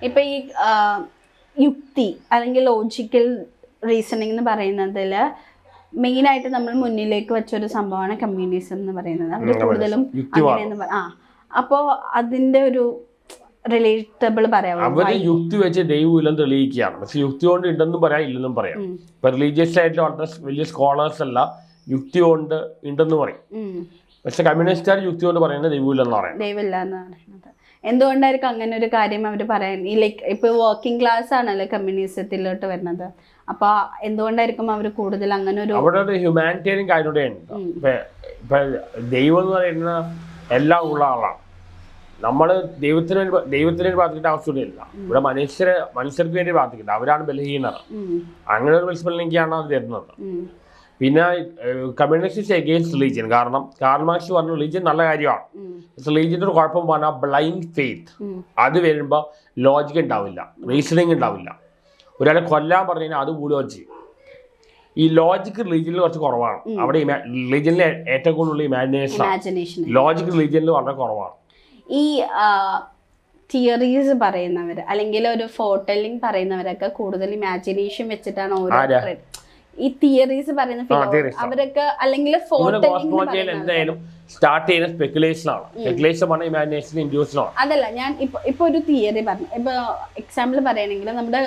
ഇപ്പൊ ഈ യുക്തി അല്ലെങ്കിൽ ലോജിക്കൽ റീസണിങ് എന്ന് പറയുന്നതിൽ മെയിനായിട്ട് നമ്മൾ മുന്നിലേക്ക് വെച്ചൊരു സംഭവമാണ് കമ്മ്യൂണിസം എന്ന് പറയുന്നത്. അവർ കൂടുതലും അങ്ങനെയെന്ന് അപ്പോൾ അതിന്റെ ഒരു റിലേറ്റബിൾ പറയാം. അവര് യുക്തി വെച്ച് ദൈവമില്ലെന്ന് തെളിയിക്കുകയാണ്. പക്ഷെ യുക്തി കൊണ്ട് ഉണ്ടെന്നും പറയാം ഇല്ലെന്നും പറയാം. ഇപ്പൊ റിലീജിയസ് ആയിട്ട് വളരെ വലിയ സ്കോളേഴ്സ് അല്ല യുക്തി കൊണ്ട് ഉണ്ടെന്ന് പറയും. പക്ഷെ കമ്മ്യൂണിസ്റ്റുകാർ യുക്തി കൊണ്ട് പറയുന്നത് ദൈവമില്ലെന്ന് പറയുന്നത്. ദൈവമില്ല എന്ന് പറയുന്നത് എന്തുകൊണ്ടായിരിക്കും അങ്ങനെ ഒരു കാര്യം അവർ പറയാൻ? ഈ ലൈക്ക് ഇപ്പൊ വർക്കിംഗ് ക്ലാസ് ആണല്ലോ കമ്മ്യൂണിസത്തിലോട്ട് വരുന്നത്. അപ്പൊ എന്തുകൊണ്ടായിരിക്കും അവർ കൂടുതൽ അങ്ങനെ ഒരു അവിടെ ഒരു ഹ്യൂമാനിറ്റേറിയൻ കാര്യം ഇപ്പൊ ദൈവം എന്ന് പറയുന്ന എല്ലാം ഉള്ള ആളാണ്. നമ്മൾ ദൈവത്തിന് വേണ്ടി പ്രാർത്ഥിക്കേണ്ട ആവശ്യമില്ല. ഇവിടെ മനുഷ്യർക്ക് വേണ്ടി പ്രാർത്ഥിക്കുന്നത്. അവരാണ് ബലഹീനർ. അങ്ങനെ ഒരു പ്രിൻസിപ്പലിലേക്കാണ് അത് വരുന്നത്. പിന്നെ കമ്മ്യൂണിസ്റ്റ് എഗെയിൻസ്റ്റ് റിലീജിയൻ. കാരണം കാർൽ മാർക്സ് പറഞ്ഞ റിലീജിയൻ നല്ല കാര്യമാണ്. റിലീജിയൻ്റെ ഒരു കുഴപ്പം പറഞ്ഞാൽ ബ്ലൈൻഡ് ഫെയ്ത്ത്. അത് വരുമ്പോൾ ലോജിക് ഉണ്ടാവില്ല, റീസണിങ് ഉണ്ടാവില്ല. ഒരാളെ കൊല്ലാൻ പറഞ്ഞു കഴിഞ്ഞാൽ അത് കൂടുതൽ ചെയ്യും. ഈ ലോജിക് റിലീജിയനിൽ കുറച്ച് കുറവാണ്. അവിടെ റിലീജിയനിൽ ഏറ്റവും കൂടുതലുള്ള ഇമാജിനേഷൻ, ലോജിക് റിലീജിയനിൽ വളരെ കുറവാണ്. ഈ തിയറീസ് പറയുന്നവർ അല്ലെങ്കിൽ ഒരു ഫോർടെല്ലിംഗ് പറയുന്നവരൊക്കെ കൂടുതൽ ഇമാജിനേഷൻ വെച്ചിട്ടാണ് ഓരോ ഈ തിയറീസ് പറയുന്ന അവരൊക്കെ അല്ലെങ്കിൽ എന്തായാലും സ്റ്റാർട്ട് ചെയ്യുന്ന സ്പെക്കുലേഷൻ ആണ്. സ്പെക്കുലേഷൻ ആണ് ഇമാജിനേഷൻ ഇൻഡ്യൂഷൻ ആണ്. അതല്ല, ഞാൻ ഇപ്പൊ ഒരു തിയറി പറഞ്ഞു. ഇപ്പൊ എക്സാമ്പിൾ പറയുകയാണെങ്കിൽ നമ്മുടെ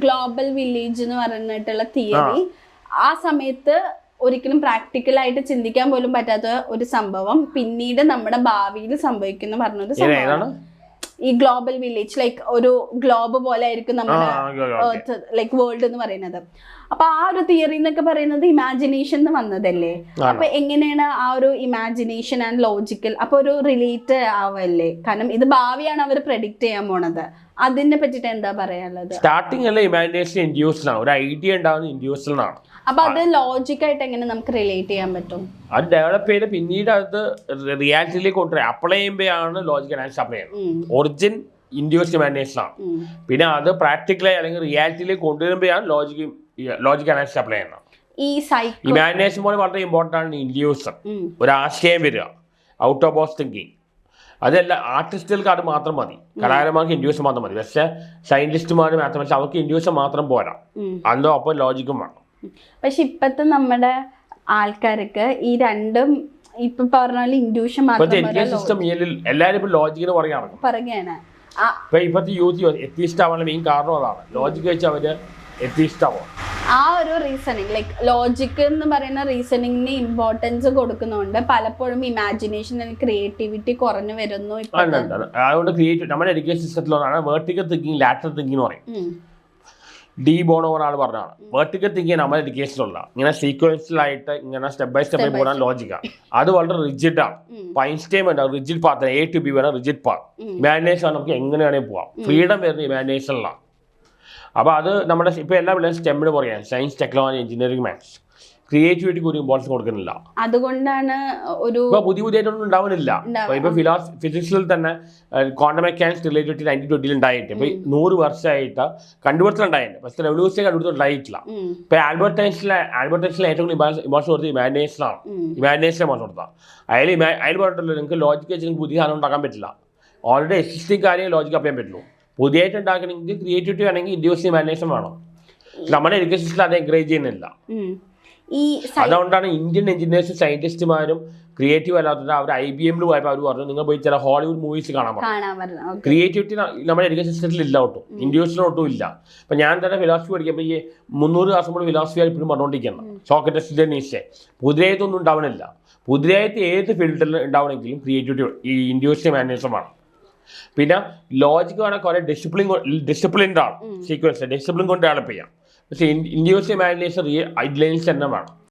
ഗ്ലോബൽ വില്ലേജ് എന്ന് പറഞ്ഞിട്ടുള്ള തിയറി ആ സമയത്ത് ഒരിക്കലും പ്രാക്ടിക്കലായിട്ട് ചിന്തിക്കാൻ പോലും പറ്റാത്ത ഒരു സംഭവം പിന്നീട് നമ്മുടെ ഭാവിയിൽ സംഭവിക്കുന്നു പറഞ്ഞൊരു സംഭവം. ഈ ഗ്ലോബൽ വില്ലേജ് ലൈക്ക് ഒരു ഗ്ലോബ് പോലെ ആയിരിക്കും നമ്മുടെ എർത്ത് ലൈക്ക് വേൾഡ് എന്ന് പറയുന്നത്. അപ്പൊ ആ ഒരു തിയറി എന്നൊക്കെ പറയുന്നത് ഇമാജിനേഷൻ വന്നതല്ലേ. അപ്പൊ എങ്ങനെയാണ് ആ ഒരു ഇമാജിനേഷൻ ആൻഡ് ലോജിക്കൽ അപ്പൊ ഒരു റിലേറ്റ് ആവല്ലേ? കാരണം ഇത് ഭാവിയാണ് അവർ പ്രെഡിക്റ്റ് ചെയ്യാൻ പോണത്. അതിനെ പറ്റിട്ട് എന്താ പറയാനുള്ളത്? സ്റ്റാർട്ടിംഗ് അല്ല ഇമാജിനേഷൻ ഇൻഡ്യൂഷനാണ്. ഒരു ഐഡിയ ഉണ്ടാവുന്ന ഇൻഡ്യൂഷനാണ്. അപ്പൊ അത് ലോജിക്കായിട്ട് എങ്ങനെ നമുക്ക് റിലേറ്റ് ചെയ്യാൻ പറ്റും? അത് ഡെവലപ്പ് ചെയ്ത് പിന്നീട് അത് റിയാലിറ്റിയിലേക്ക് കൊണ്ടുവരാം. അപ്ലൈ ചെയ്യുമ്പോഴാണ് ലോജിക് അനാലിസിസ് അപ്ലൈ ചെയ്യുന്നത്. ഒറിജിൻ ഇൻഡ്യൂസ്ഡ് ഇമാജിനേഷൻ ആണ്. പിന്നെ അത് പ്രാക്ടിക്കലായി അല്ലെങ്കിൽ റിയാലിറ്റിയിലേക്ക് കൊണ്ടുവരുമ്പോഴാണ് ലോജിക് അനാലിസിസ് അപ്ലൈ ചെയ്യുന്നത്. ഈ ഇമാജിനേഷൻ പോലെ വളരെ ഇമ്പോർട്ടൻ്റ് ആണ് ഇൻഡ്യൂഷൻ. ഒരു ആശയം വരിക, ഔട്ട് ഓഫ് ബോക്സ് തിങ്കിങ്. അതല്ല ആർട്ടിസ്റ്റുകൾക്ക് അത് മാത്രം മതി, കലാകാരന്മാർക്ക് ഇൻഡ്യൂഷൻ മാത്രം മതി. പക്ഷെ സയന്റിസ്റ്റുമാർ മാത്തമാറ്റിക്സ് അവർക്ക് ഇൻഡ്യൂഷൻ മാത്രം പോരാ, അതിൻ്റെ ഒപ്പം ലോജിക്കും വേണം. പക്ഷെ ഇപ്പത്തെ നമ്മുടെ ആൾക്കാർക്ക് ഈ രണ്ടും ഇപ്പൊ പറഞ്ഞ പോലെ ഇൻഡ്യൂഷൻ സിസ്റ്റം എല്ലാവരും ഇപ്പൊ ലോജിക്കിന് പറയുകയാണ്. ഇപ്പത്തെ യൂത്ത് എത്തിയിസ്റ്റ് ആവാനുള്ള മെയിൻ കാരണം അതാണ്. ലോജിക് വെച്ച് അവര് എത്തിയിസ്റ്റ് ആവാം. ആ ഒരു റീസണിങ് ലൈക്ക് ലോജിക് എന്ന് പറയുന്ന റീസണിങ്ങിന് ഇമ്പോർട്ടൻസ് കൊടുക്കുന്നതുകൊണ്ട് പലപ്പോഴും ഇമാജിനേഷൻ ക്രിയേറ്റിവിറ്റി കുറഞ്ഞു വരുന്നു. അതുകൊണ്ട് നമ്മുടെ എഡ്യൂക്കേഷൻ സിസ്റ്റത്തിലാണ് വെർട്ടിക്കൽ തിങ്കിങ്, ലാറ്ററൽ തിങ്കിങ് എന്ന് പറയും. ഡി ബോണോ ഒരാൾ പറഞ്ഞാണ് വെർട്ടിക്കൽ തിങ്കിങ് നമ്മുടെ എഡ്യൂക്കേഷനിലുള്ള ഇങ്ങനെ സീക്വൻഷ്യലായിട്ട് ഇങ്ങനെ സ്റ്റെപ്പ് ബൈ സ്റ്റെപ്പ് പോകാൻ ലോജിക്കാണ്. അത് വളരെ റിജിഡാണ്. ഐൻസ്റ്റൈൻ വേണ്ട rigid path, A to B വേണം റിജിഡ് പാത്ത്. ഇമാജിനേഷൻ നമുക്ക് എങ്ങനെ വേണമെങ്കിൽ പോവാം. ഫ്രീഡം വരുന്ന ഇമാജിനേഷനിലാണ്. അപ്പോൾ അത് നമ്മുടെ ഇപ്പോൾ എല്ലാ പിള്ളേരും സ്റ്റെമ്മിന് പറയാൻ സയൻസ്, ടെക്നോളജി, എഞ്ചിനീയറിംഗ്, മാത്സ്. ക്രിയേറ്റിവിറ്റിക്ക് ഒരു ഇമ്പോർട്ടൻസ് കൊടുക്കുന്നില്ല. അതുകൊണ്ടാണ് പുതിയതായിട്ടൊന്നും ഉണ്ടാവുന്നില്ല. ഇപ്പൊ ഫിസിക്സിൽ തന്നെ ക്വാണ്ടം മെക്കാനിക്സ് റിലേറ്റഡ് 1920 ഉണ്ടായിട്ട് ഇപ്പൊ 100 വർഷമായിട്ട് കണ്ടുപിടുത്തലുണ്ടായിട്ടുണ്ട്. പക്ഷെ റെവല്യൂഷൻ കണ്ടുപിടുത്തലുണ്ടായിട്ടില്ല. ഇപ്പൊ ആൽബർട്ട് ഐൻസ്റ്റൈൻ ഏറ്റവും കൂടുതൽ ഇമോഷൻ കൊടുത്തത് ഇമാജിനേഷനാണ്. ഇമാജിനേഷൻ ഇമോഷൻ കൊടുത്താൽ അയാൾ പറഞ്ഞിട്ടുള്ളത് നിങ്ങൾക്ക് ലോജിക്ക് വെച്ച് നിങ്ങൾക്ക് പുതിയ സാധനം ഉണ്ടാക്കാൻ പറ്റില്ല. ഓൾറെഡി എക്സിസ്റ്റിംഗ് കാര്യം ലോജിക്ക് അപ്ലൈ ചെയ്യാൻ പറ്റുള്ളൂ. പുതിയതായിട്ട് ഉണ്ടാക്കണമെങ്കിൽ ക്രിയേറ്റിവിറ്റി വേണമെങ്കിൽ ഇൻഡ്യൂസ് ഇമാജിനേഷൻ വേണം. നമ്മുടെ എഡ്യൂക്കേഷൻ സിസ്റ്റം അത് എൻകറേജ് ചെയ്യുന്നില്ല. അതുകൊണ്ടാണ് ഇന്ത്യൻ എഞ്ചിനീയേഴ്സും സയന്റിസ്റ്റുമാരും ക്രിയേറ്റീവ് അല്ലാത്തത്. അവർ IBM പോയപ്പോൾ അവർ പറഞ്ഞു നിങ്ങൾ പോയി ചില ഹോളിവുഡ് മൂവീസ് കാണാൻ പറഞ്ഞു. ക്രിയേറ്റിവിറ്റി നമ്മുടെ എഡ്യൂക്കേഷൻ സിസ്റ്റത്തിൽ ഇല്ല ഒട്ടും, ഇൻഡ്യൂഷനൊട്ടും ഇല്ല. ഇപ്പം ഞാൻ തന്നെ ഫിലോസഫി പഠിക്കുമ്പോൾ ഈ 300 ക്ലാസ് കൂടി ഫിലോസഫി ഇപ്പോഴും പറഞ്ഞുകൊണ്ടിരിക്കുന്നത്. സോക്രട്ടീസിന്റെ നീഷെ പുതിയതായിട്ടൊന്നും ഉണ്ടാവണില്ല. പുതിയതായിട്ട് ഏത് ഫീൽഡിൽ ഉണ്ടാവണമെങ്കിലും ക്രിയേറ്റിവിറ്റി ഈ ഇൻഡ്യൂഷൻ ഇമാജിനേഷൻ വേണം. പിന്നെ ലോജിക് വേണം കുറെ ഡിസിപ്ലിൻഡ് ആണ്. സീക്വൻസ് ഡിസിപ്ലിൻ കൊണ്ട് ഡെവലപ്പ് ചെയ്യാം. പക്ഷേ ഇൻഡ്യൂസ് ഇമാജിനേഷൻ ഐഡിയലൈസ് തന്നെ വേണം.